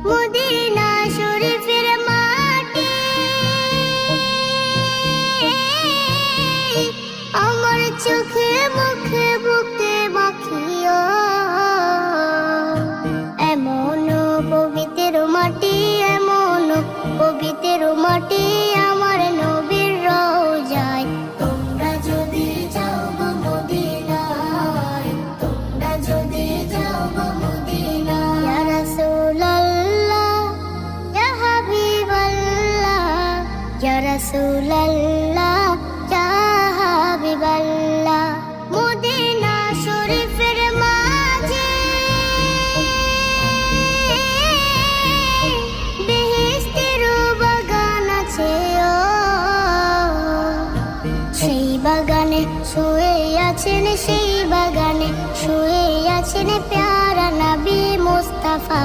Medina শরীফের মাটি আমার চোখে মুখে বুকে মাখিও, এমন পবিত্র মাটি, এমন পবিত্র মাটি আমার নবীর রওজায়। তোমরা যদি যাও গো মদিনায়, তোমরা যদি যাও গো মদিনায়, ইয়া রাসূলুল্লাহ ইয়া হাবিবাল্লাহ, ইয়া রাসূলুল্লাহ ইয়া হাবিবাল্লাহ। মদিনা শরীফের মাঝে বেহেশতের বাগান আছে, সেই বাগানে শুয়ে আছেন, সেই বাগানে শুয়ে আছেন প্যারা নবী মুস্তাফা।